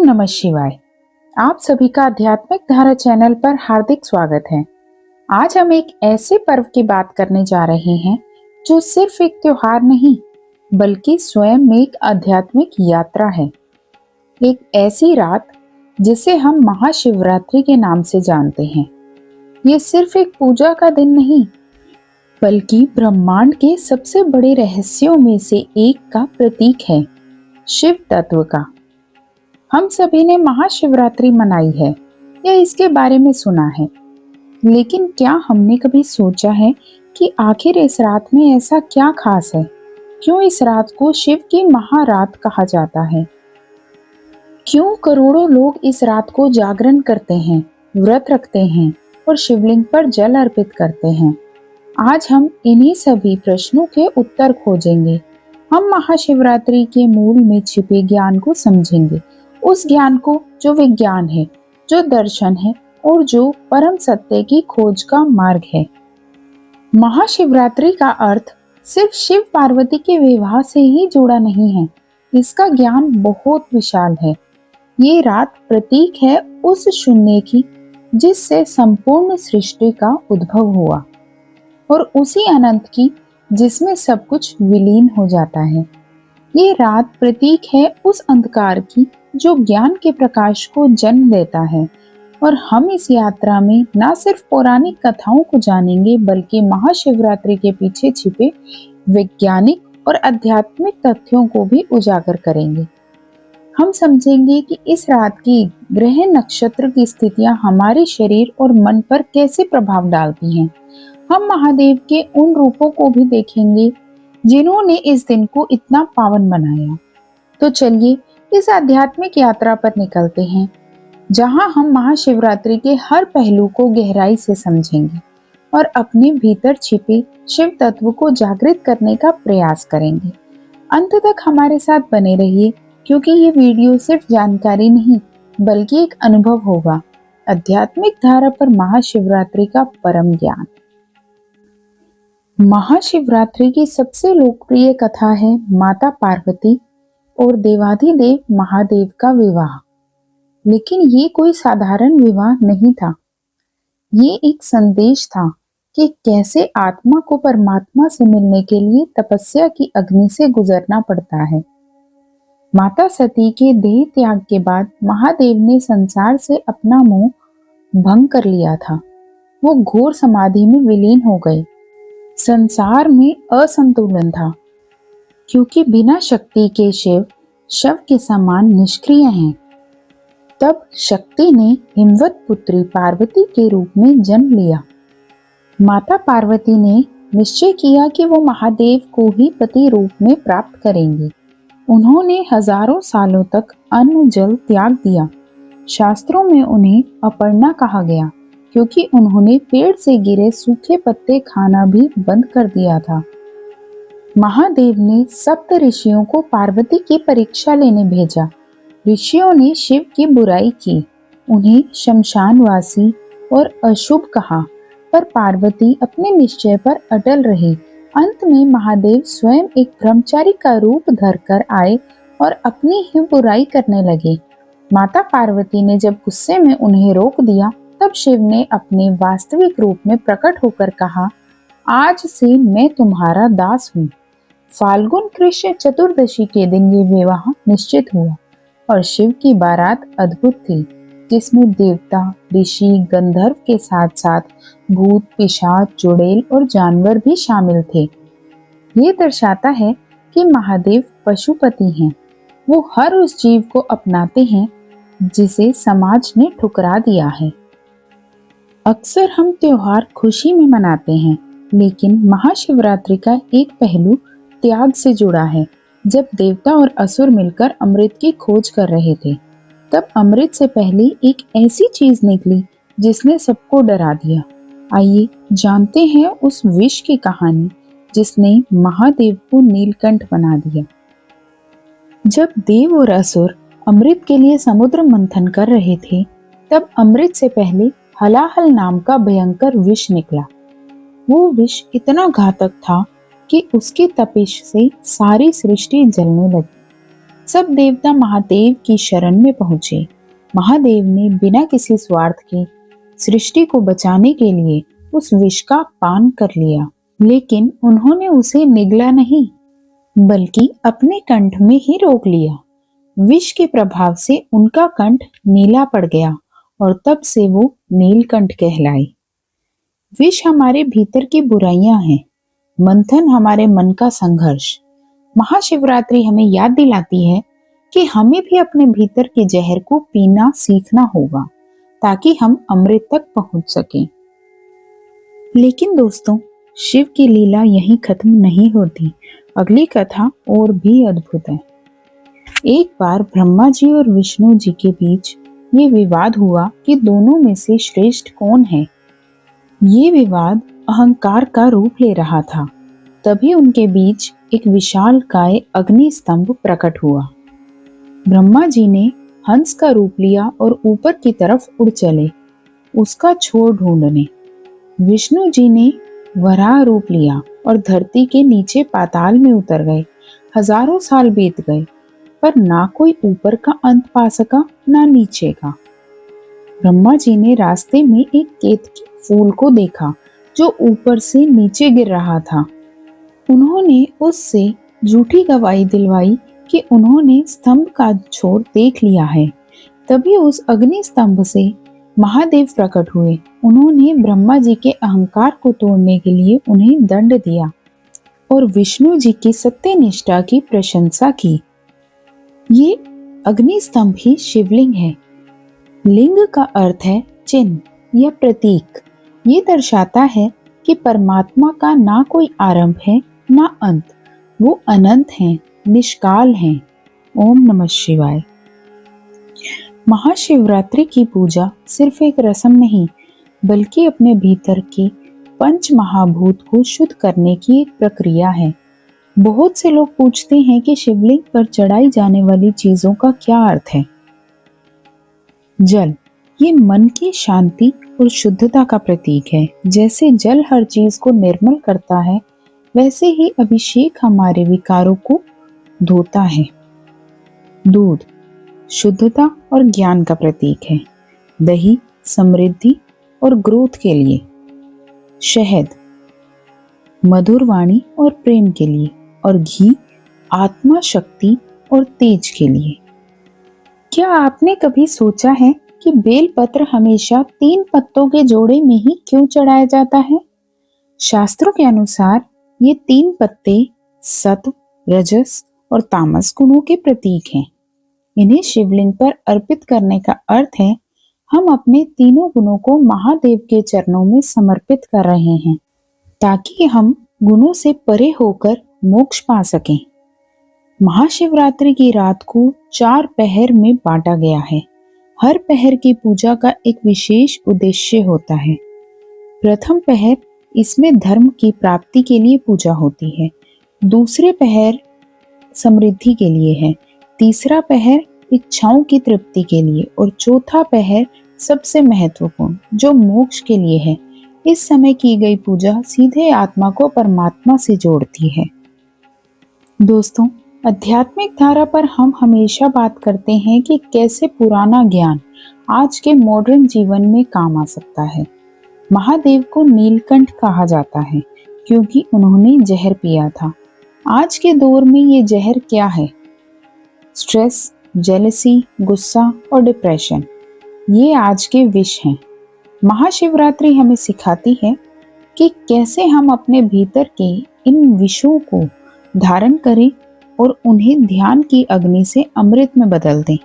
नमः शिवाय। आप सभी का आध्यात्मिक धारा चैनल पर हार्दिक स्वागत है। आज हम एक ऐसे पर्व की बात करने जा रहे हैं जो सिर्फ एक त्योहार नहीं बल्कि स्वयं एक आध्यात्मिक यात्रा है। एक ऐसी रात जिसे हम महाशिवरात्रि के नाम से जानते हैं। ये सिर्फ एक पूजा का दिन नहीं बल्कि ब्रह्मांड के सबसे बड़े रहस्यों में से एक का प्रतीक है, शिव तत्व का। हम सभी ने महाशिवरात्रि मनाई है या इसके बारे में सुना है, लेकिन क्या हमने कभी सोचा है कि आखिर इस रात में ऐसा क्या खास है? क्यों इस रात को शिव की महारात कहा जाता है? क्यों करोड़ों लोग इस रात को जागरण करते हैं, व्रत रखते हैं और शिवलिंग पर जल अर्पित करते हैं? आज हम इन्हीं सभी प्रश्नों के उत्तर खोजेंगे। हम महाशिवरात्रि के मूल में छिपे ज्ञान को समझेंगे, उस ज्ञान को जो विज्ञान है, जो दर्शन है और जो परम सत्य की खोज का मार्ग है। महाशिवरात्रि का अर्थ सिर्फ शिव पार्वती के विवाह से ही जुड़ा नहीं है, इसका ज्ञान बहुत विशाल है। ये रात प्रतीक है उस शून्य की जिससे संपूर्ण सृष्टि का उद्भव हुआ और उसी अनंत की जिसमें सब कुछ विलीन हो जाता है। ये रात प्रतीक है उस अंधकार की जो ज्ञान के प्रकाश को जन्म देता है। और हम इस यात्रा में न सिर्फ पौराणिक कथाओं को जानेंगे बल्कि महाशिवरात्रि के पीछे छिपे वैज्ञानिक और आध्यात्मिक तथ्यों को भी उजागर करेंगे। हम समझेंगे कि इस रात की ग्रह नक्षत्र की स्थितियां हमारे शरीर और मन पर कैसे प्रभाव डालती हैं। हम महादेव के उन रूपों को भी देखेंगे जिन्होंने इस दिन को इतना पावन बनाया। तो चलिए इस आध्यात्मिक यात्रा पर निकलते हैं, जहां हम महाशिवरात्रि के हर पहलू को गहराई से समझेंगे और अपने भीतर छिपे शिव तत्व को जागृत करने का प्रयास करेंगे। अंत तक हमारे साथ बने रहिए, क्योंकि ये वीडियो सिर्फ जानकारी नहीं बल्कि एक अनुभव होगा, आध्यात्मिक धारा पर महाशिवरात्रि का परम ज्ञान। महाशिवरात्रि की सबसे लोकप्रिय कथा है माता पार्वती और देवाधिदेव महादेव का विवाह। लेकिन ये कोई साधारण विवाह नहीं था। ये एक संदेश था कि कैसे आत्मा को परमात्मा से मिलने के लिए तपस्या की अग्नि से गुजरना पड़ता है। माता सती के देह त्याग के बाद महादेव ने संसार से अपना मोह भंग कर लिया था। वो घोर समाधि में विलीन हो गए। संसार में असंतुलन था, क्योंकि बिना शक्ति के शिव शव के समान निष्क्रिय हैं। तब शक्ति ने हिमवत पुत्री पार्वती के रूप में जन्म लिया। माता पार्वती ने निश्चय किया कि वो महादेव को ही पति रूप में प्राप्त करेंगी। उन्होंने हजारों सालों तक अन्न जल त्याग दिया। शास्त्रों में उन्हें अपर्णा कहा गया, क्योंकि उन्होंने पेड़ से गिरे सूखे पत्ते खाना भी बंद कर दिया था। महादेव ने सप्त ऋषियों को पार्वती की परीक्षा लेने भेजा। ऋषियों ने शिव की बुराई की, उन्हें शमशानवासी और अशुभ कहा, पर पार्वती अपने निश्चय पर अटल रही। अंत में महादेव स्वयं एक ब्रह्मचारी का रूप धरकर आए और अपनी ही बुराई करने लगे। माता पार्वती ने जब गुस्से में उन्हें रोक दिया, तब शिव ने अपने वास्तविक रूप में प्रकट होकर कहा, आज से मैं तुम्हारा दास हूँ। फाल्गुन कृष्ण चतुर्दशी के दिन ये विवाह निश्चित हुआ और शिव की बारात अद्भुत थी, जिसमें देवता, ऋषि, गंधर्व के साथ साथ भूत, पिशाच, चुड़ैल और जानवर भी शामिल थे। ये दर्शाता है कि महादेव पशुपति हैं। वो हर उस जीव को अपनाते हैं जिसे समाज ने ठुकरा दिया है। अक्सर हम त्योहार खुशी में मनाते हैं, लेकिन महाशिवरात्रि का एक पहलू त्याग से जुड़ा है। जब देवता और असुर मिलकर अमृत की खोज कर रहे थे, तब अमृत से पहले एक ऐसी चीज निकली जिसने सबको डरा दिया। आइए जानते हैं उस विष की कहानी जिसने महादेव को नीलकंठ बना दिया। जब देव और असुर अमृत के लिए समुद्र मंथन कर रहे थे, तब अमृत से पहले हलाहल नाम का भयंकर विष निकला। वो विष इतना घातक था कि उसकी तपिश से सारी सृष्टि जलने लगी। सब देवता महादेव की शरण में पहुंचे। महादेव ने बिना किसी स्वार्थ के सृष्टि को बचाने के लिए उस विष का पान कर लिया, लेकिन उन्होंने उसे निगला नहीं, बल्कि अपने कंठ में ही रोक लिया। विष के प्रभाव से उनका कंठ नीला पड़ गया और तब से वो नीलकंठ कहलाई। विष हमारे भीतर की बुराइयां हैं, मंथन हमारे मन का संघर्ष। महाशिवरात्रि हमें याद दिलाती है कि हमें भी अपने भीतर के जहर को पीना सीखना होगा, ताकि हम अमृत तक पहुंच सकें। लेकिन दोस्तों, शिव की लीला यहीं खत्म नहीं होती। अगली कथा और भी अद्भुत है। एक बार ब्रह्मा जी और विष्णु जी के बीच ये विवाद हुआ कि दोनों में से श्रेष्ठ कौन है। ये विवाद अहंकार का रूप ले रहा था। तभी उनके बीच एक विशाल काय अग्नि स्तंभ प्रकट हुआ। ब्रह्मा जी ने हंस का रूप लिया और ऊपर की तरफ उड़ चले, उसका छोर ढूंढने। विष्णु जी ने वराह रूप लिया और धरती के नीचे पाताल में उतर गए। हजारों साल बीत गए, पर ना कोई ऊपर का अंत पा सका, ना नीचे का। ब्रह्मा जी ने रास्ते में एक केतकी फूल को देखा जो ऊपर से नीचे गिर रहा था। उन्होंने उससे झूठी गवाही दिलवाई कि उन्होंने स्तंभ का छोर देख लिया है। तभी उस अग्नि स्तंभ से महादेव प्रकट हुए। उन्होंने ब्रह्मा जी के अहंकार को तोड़ने के लिए उन्हें दंड दिया और विष्णु जी की सत्यनिष्ठा की प्रशंसा की। ये अग्नि स्तंभ ही शिवलिंग है। लिंग का अर्थ है चिन्ह या प्रतीक। ये दर्शाता है कि परमात्मा का ना कोई आरंभ है ना अंत, वो अनंत हैं, निष्काल हैं। ओम नमः शिवाय। महाशिवरात्रि की पूजा सिर्फ एक रस्म नहीं, बल्कि अपने भीतर के पंच महाभूत को शुद्ध करने की एक प्रक्रिया है। बहुत से लोग पूछते हैं कि शिवलिंग पर चढ़ाई जाने वाली चीजों का क्या अर्थ है। जल, ये मन की शांति और शुद्धता का प्रतीक है। जैसे जल हर चीज को निर्मल करता है, वैसे ही अभिषेक हमारे विकारों को धोता है। दूध, शुद्धता और ज्ञान का प्रतीक है। दही, समृद्धि और ग्रोथ के लिए। शहद, मधुर वाणी और प्रेम के लिए। और घी, आत्मा, शक्ति और तेज के लिए। क्या आपने कभी सोचा है कि बेलपत्र हमेशा 3 पत्तों के जोड़े में ही क्यों चढ़ाया जाता है? शास्त्रों के अनुसार ये 3 पत्ते सत्व, रजस और तामस गुणों के प्रतीक हैं। इन्हें शिवलिंग पर अर्पित करने का अर्थ है हम अपने तीनों गुणों को महादेव के चरणों में समर्पित कर रहे हैं, ताकि हम गुणों से परे होकर मोक्ष पा सकें। महाशिवरात्रि की रात को 4 पहर में बांटा गया है। हर पहर की पूजा का एक विशेष उद्देश्य होता है। प्रथम पहर, इसमें धर्म की प्राप्ति के लिए पूजा होती है। दूसरे पहर समृद्धि के लिए है। तीसरा पहर इच्छाओं की तृप्ति के लिए और चौथा पहर सबसे महत्वपूर्ण, जो मोक्ष के लिए है। इस समय की गई पूजा सीधे आत्मा को परमात्मा से जोड़ती है। दोस्तों, आध्यात्मिक धारा पर हम हमेशा बात करते हैं कि कैसे पुराना ज्ञान आज के मॉडर्न जीवन में काम आ सकता है। महादेव को नीलकंठ कहा जाता है क्योंकि उन्होंने जहर पिया था। आज के दौर में ये जहर क्या है? स्ट्रेस, जेलसी, गुस्सा और डिप्रेशन, ये आज के विष हैं। महाशिवरात्रि हमें सिखाती है कि कैसे हम अपने भीतर के इन विषों को धारण करें और उन्हें ध्यान की अग्नि से अमृत में बदल दें।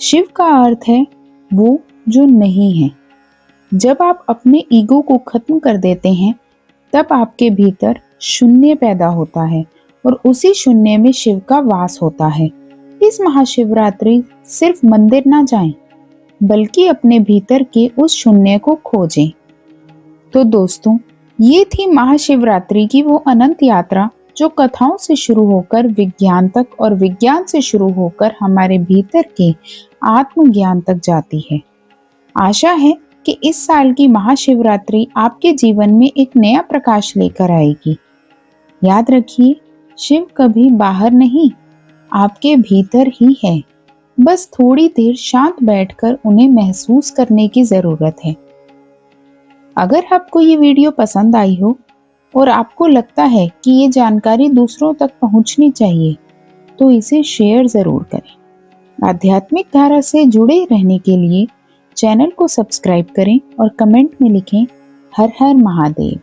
शिव का अर्थ है वो जो नहीं है। जब आप अपने ईगो को खत्म कर देते हैं, तब आपके भीतर शून्य पैदा होता है और उसी शून्य में शिव का वास होता है। इस महाशिवरात्रि सिर्फ मंदिर ना जाएं, बल्कि अपने भीतर के उस शून्य को खोजें। तो दोस्तों, ये थी महाशिवरात्रि की वो अनंत यात्रा जो कथाओं से शुरू होकर विज्ञान तक और विज्ञान से शुरू होकर हमारे भीतर के आत्मज्ञान तक जाती है। आशा है कि इस साल की महाशिवरात्रि आपके जीवन में एक नया प्रकाश लेकर आएगी। याद रखिए, शिव कभी बाहर नहीं, आपके भीतर ही है। बस थोड़ी देर शांत बैठकर उन्हें महसूस करने की जरूरत है। अगर आपको ये वीडियो पसंद आई हो और आपको लगता है कि ये जानकारी दूसरों तक पहुंचनी चाहिए, तो इसे शेयर जरूर करें। आध्यात्मिक धारा से जुड़े रहने के लिए चैनल को सब्सक्राइब करें और कमेंट में लिखें हर हर महादेव।